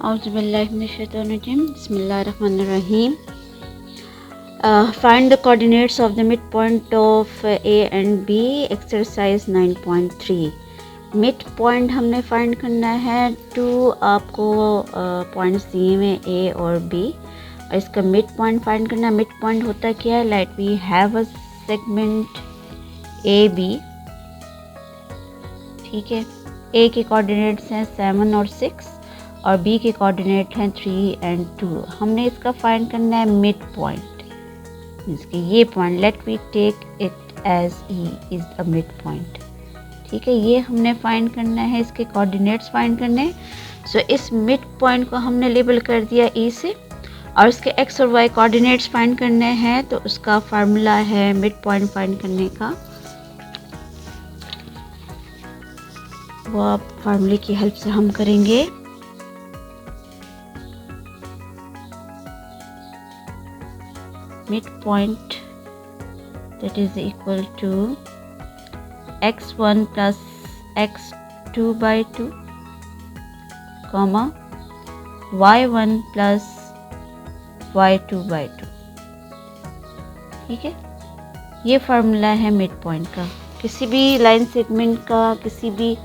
Auzubillahiminash-shaytanir-rajim. Bismillahir-rahmanir-rahim. Find the coordinates of the midpoint of A and B. Exercise 9.3. Mid point हमने find करना है। To आपको points दिए हुए A और B और इसका मिड पॉइंट फाइंड करना है। मिड पॉइंट होता क्या है? Like we have a segment A B, ठीक है। A के कोऑर्डिनेट्स हैं 7 और 6 और B के कोऑर्डिनेट हैं 3 and 2। हमने इसका फाइंड करना है मिड पॉइंट, इसके ये point let we take it as E is the mid point, ठीक है। ये हमने फाइंड करना है, इसके कोऑर्डिनेट्स फाइंड करने हैं। सो इस मिड पॉइंट को हमने लेबल कर दिया E से और इसके X और Y कोऑर्डिनेट्स फाइंड करने हैं। तो उसका फार्मूला है मिड पॉइंट फाइंड करने का, वो आप फार्मूले की हेल्प से हम करेंगे। Mid point that is equal to x1 plus x2 by 2, comma y1 plus y2 by 2, ठीक है। ये फार्मूला है मिड पॉइंट का। किसी भी लाइन सेगमेंट का, किसी भी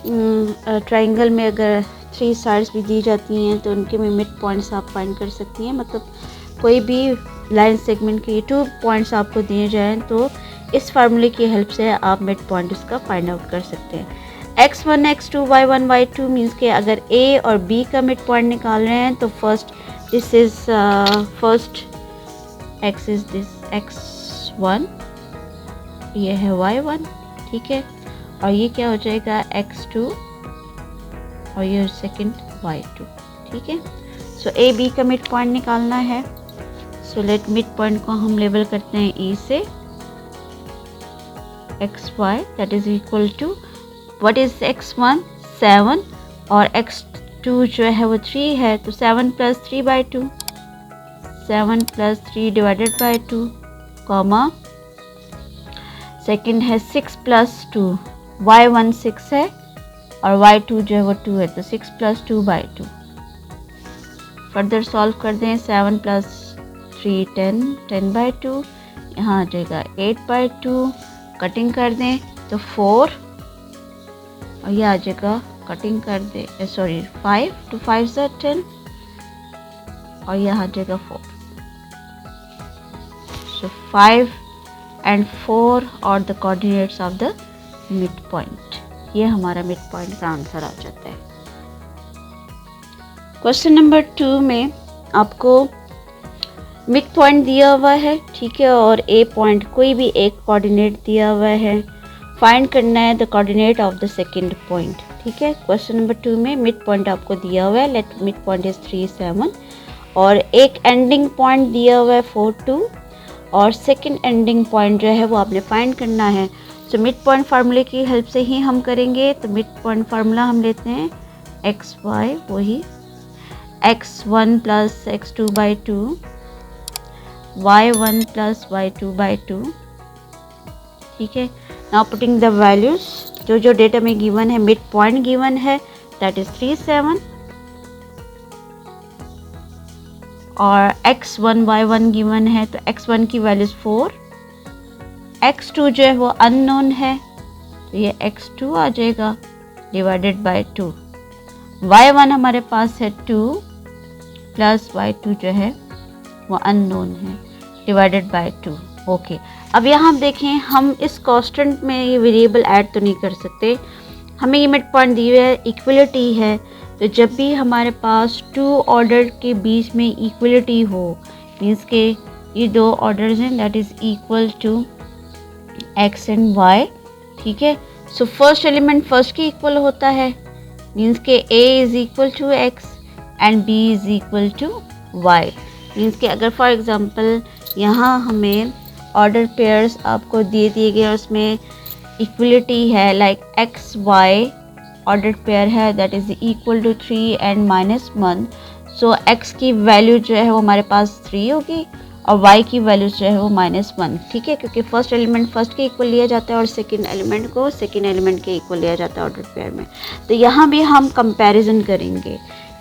ट्राइंगल में अगर 3 साइड्स भी दी जाती हैं तो उनके में मिड पॉइंट्स आप फाइंड कर सकती हैं। मतलब कोई भी लाइन सेगमेंट के 2 पॉइंट्स आपको दिए जाएं तो इस फार्मूले की हेल्प से आप मिड पॉइंट इसका फाइंड आउट कर सकते हैं। x1 x2 y1 y2 means के अगर A और B का मिड पॉइंट निकाल रहे हैं तो first this is first x is this x1, ये है y1, ठीक है। और ये क्या हो जाएगा x2 और ये सेकंड y2, ठीक है। सो A B का मिड पॉइंट निकालना है। सो लेट मिड पॉइंट को हम लेबल करते हैं E से xy that is equal to what is x1 7 और x2 जो है वो 3 है, तो 7 plus 3 by 2, 7 plus 3 divided by 2, comma second है 6 plus 2, y1 6 है और y2 जो है वो 2 है, तो 6 plus 2 by 2। फर्दर सॉल्व कर दें, 7 plus 3 10, 10 by 2, यहाँ आ जाएगा 8 by 2, कटिंग कर दें तो 4 और ये आ जाएगा, कटिंग कर दें सॉरी 5 to 5 से 10 और यह आ जाएगा 4। सो 5 and 4 और the coordinates of the mid point. ये हमारा मिड पॉइंट का आंसर आ जाता है। क्वेश्चन नंबर 2 में आपको मिड पॉइंट दिया हुआ है, ठीक है, और ए पॉइंट कोई भी एक कोऑर्डिनेट दिया हुआ है। फाइंड करना है the coordinate of the second point, ठीक है। क्वेश्चन नंबर 2 में मिड पॉइंट आपको दिया हुआ है, लेट मिड पॉइंट इज 3 7 और एक एंडिंग पॉइंट दिया हुआ है 4 2 और सेकंड एंडिंग पॉइंट जो है वो आपने फाइंड करना है। सो मिड पॉइंट फार्मूले की हेल्प से ही हम करेंगे। तो मिड पॉइंट फार्मूला हम लेते हैं xy, वही x1 plus x2 by 2, y1 plus y2 by 2, ठीक है। नाउ पुटिंग द वैल्यूज, जो डेटा में गिवन है, मिड पॉइंट गिवन है दैट इज 3 7 और x1 y1 गिवन है तो x1 की वैल्यूज 4, x2 जो है वो अननोन है तो ये x2 आ जाएगा डिवाइडेड बाय 2, y1 हमारे पास है 2 प्लस y2 जो है वो अननोन है डिवाइडेड बाय 2। ओके, अब यहाँ आप देखें, हम इस कांस्टेंट में ये वेरिएबल ऐड तो नहीं कर सकते। हमें ये मिड पॉइंट दी हुई है, इक्वलिटी है, तो जब भी हमारे पास 2 ऑर्डर के बीच में इक्वलिटी हो मीन्स के ये 2 ऑर्डर्स हैं that is equal to x and y, ठीक है। सो फर्स्ट एलिमेंट फर्स्ट के इक्वल होता है मीन्स के a is equal to x and b is equal to y। Means के अगर फॉर एग्जांपल यहाँ हमें ऑर्डर पेयर्स आपको दे दिए गए और उसमें इक्वलिटी है like x y order pair है that is equal to 3 and -1। So x की वैल्यू जो है वो हमारे पास 3 होगी और y की वैल्यू जो है वो -1, ठीक है, क्योंकि फर्स्ट एलिमेंट फर्स्ट के इक्वल लिया जाता है और सेकंड एलिमेंट को सेकंड एलिमेंट के इक्वल लिया जाता है ऑर्डर पेयर में। तो यहाँ भी हम कंपैरिजन करेंगे,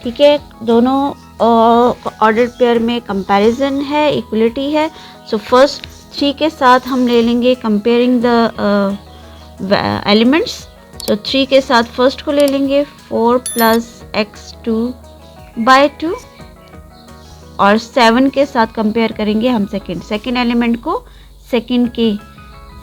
ठीक है, दोनों ऑर्डर पेयर में कंपैरिजन है, इक्वलिटी है। सो फर्स्ट 3 के साथ हम ले लेंगे कंपेयरिंग द एलिमेंट्स। सो 3 के साथ फर्स्ट को ले लेंगे 4 प्लस x2/2 और 7 के साथ कंपेयर करेंगे हम सेकेंड एलिमेंट को सेकेंड के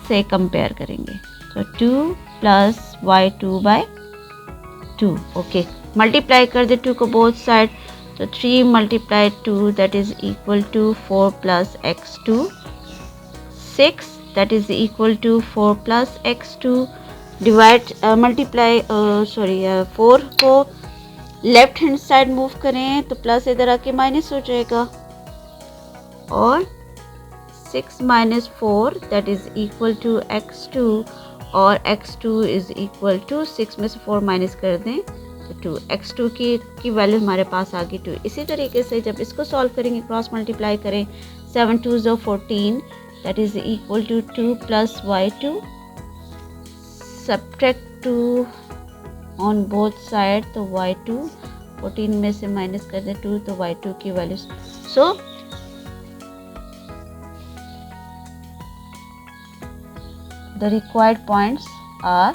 से कंपेयर करेंगे। तो 2 प्लस y2/2। ओके, मल्टीप्लाई कर दे 2 को बोथ साइड। तो 3 multiply 2 that is equal to 4 plus x2, 6 that is equal to 4 plus x2 divide multiply 4 को लेफ्ट हैंड साइड मूव करें तो प्लस इधर आके माइनस हो जाएगा और 6 minus 4 that is equal to x2 और x2 इज इक्वल टू 6 में से 4 माइनस कर दें तो 2। x2 की वैल्यू हमारे पास आ गई 2। इसी तरीके से जब इसको सॉल्व करेंगे क्रॉस मल्टीप्लाई करें 7 2 ज़ो 14 that is equal to 2 plus y2 subtract 2 on both side तो y2 14 में से माइनस कर दें 2 तो y2 की value. So the required points are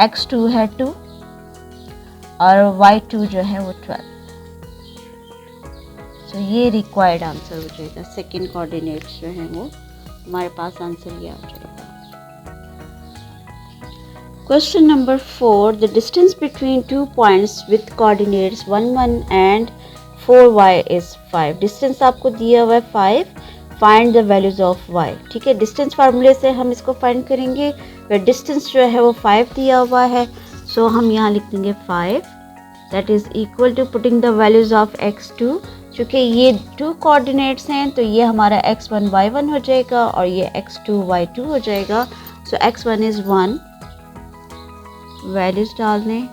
x2 है 2 और y2 जो है वो 12। तो ये रिक्वायर्ड आंसर हो जाएगा। सेकेंड कोऑर्डिनेट्स जो हैं वो हमारे पास आंसर ये आ जाएगा। Question number 4, the distance between 2 points with coordinates 1 1 and 4y is 5। Distance आपको दिया हुआ है 5, find the values of y। ठीक है, डिस्टेंस फार्मूले से हम इसको फाइंड करेंगे। वह डिस्टेंस जो है वो 5 दिया हुआ है। सो हम यहाँ लिख देंगे 5 that is equal to putting the values of x2। चूँकि ये 2 कोऑर्डिनेट्स हैं तो ये हमारा x1 y1 हो जाएगा और ये x2 y2 हो जाएगा। सो x1 इज़ 1, वैल्यूज डाल दें।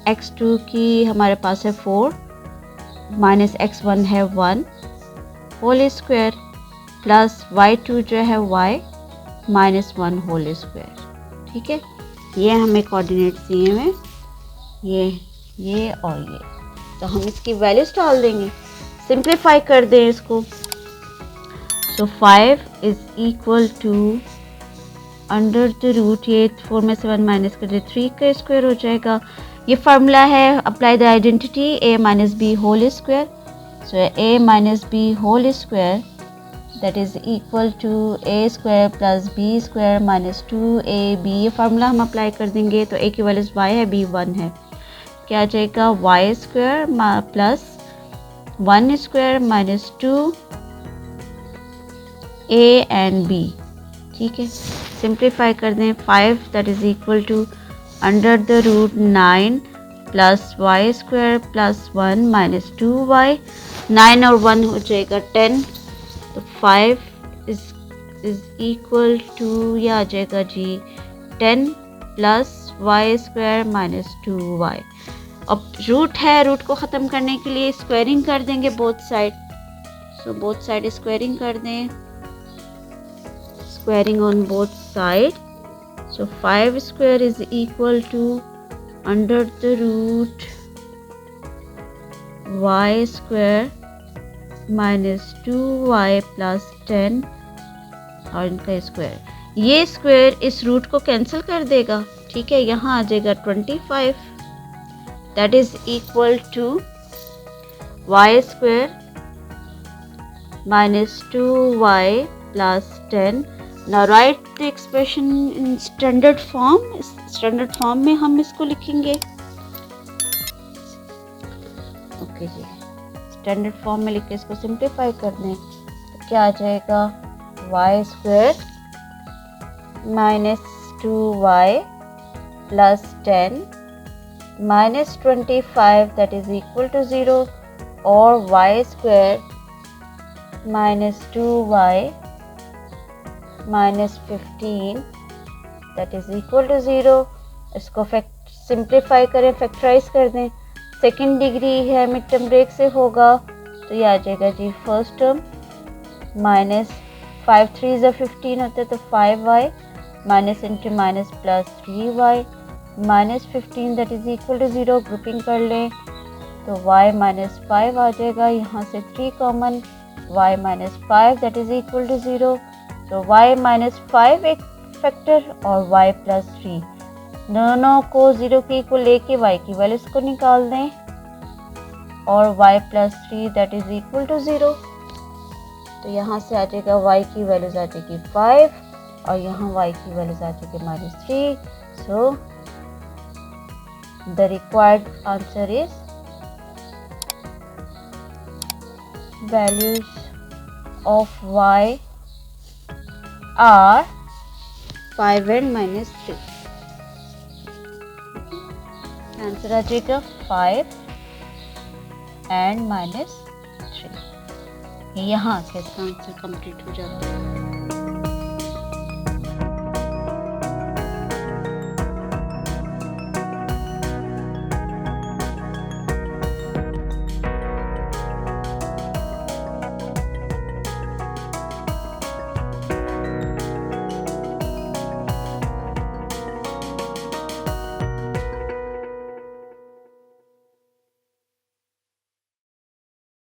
x2 की हमारे पास है 4 माइनस x1 है 1 होल स्क्वायर प्लस y2 जो है y माइनस 1 होल स्क्वायर। ठीक है, ये हमें कोऑर्डिनेट्स दिए हुए ये और ये, तो हम इसकी वैल्यूज डाल देंगे, सिंप्लीफाई कर दें इसको। So 5 is equal to under the root, ये 4 में से 1 माइनस कर दे 3 का स्क्वायर हो जाएगा। ये फार्मूला है apply the identity a minus b whole square. So a minus b whole square that is equal to a square plus b square minus 2ab। ये फार्मूला हम अप्लाई कर देंगे तो a की वैल्यूज y है, b 1 है, क्या आ जाएगा y square plus 1 square minus 2 a and b। ठीक है, सिंप्लीफाई कर दें 5 that is equal to under the root 9 plus y square plus 1 minus 2y, 9 और 1 हो जाएगा 10। तो 5 इज इक्वल टू यह आ जाएगा जी 10 plus y square minus 2y। अब रूट है, रूट को ख़त्म करने के लिए स्क्वायरिंग कर देंगे both side. So both side squaring कर दें, squaring on both side. So 5 square is equal to under the root y square minus 2y plus 10 और इनका स्क्वायर। ये स्क्वायर इस रूट को कैंसिल कर देगा। ठीक है, यहाँ आ जाएगा 25 that is equal to y square minus 2y plus 10। Now write the expression in standard form. Standard form में हम इसको लिखेंगे। ओके जी, स्टैंडर्ड फॉर्म में लिख के इसको सिंप्लीफाई कर दें तो क्या आ जाएगा y square minus 2y plus 10 minus 25 that is equal to 0 और y square minus 2y minus 15 that is equal to 0। इसको सिंप्लीफाई करें, फैक्टराइज कर दें। सेकेंड डिग्री है, मिड टर्म ब्रेक से होगा तो ये आ जाएगा जी फर्स्ट टर्म माइनस 5 3 ज़ा 15 होता है, तो 5y minus into minus plus 3y minus 15 that is equal to 0। Grouping कर लें तो y माइनस 5 आ जाएगा, यहाँ से 3 common, y minus 5 that is equal to 0। तो y माइनस 5 एक फैक्टर और y प्लस 3, दोनों को 0 के इक्वल लेके y की वैल्यूज़ को निकाल दें और y plus 3 that is equal to 0। तो यहाँ से आ जाएगा y की वैल्यूज़ आ जाएगी 5 और यहाँ y की वैल्यूज़ आ जाएगी minus 3। So the required answer is values of y are 5 and minus 3। Answer आ जाएगा 5 and minus 3। यहाँ से इसका आंसर कंप्लीट हो जाता है।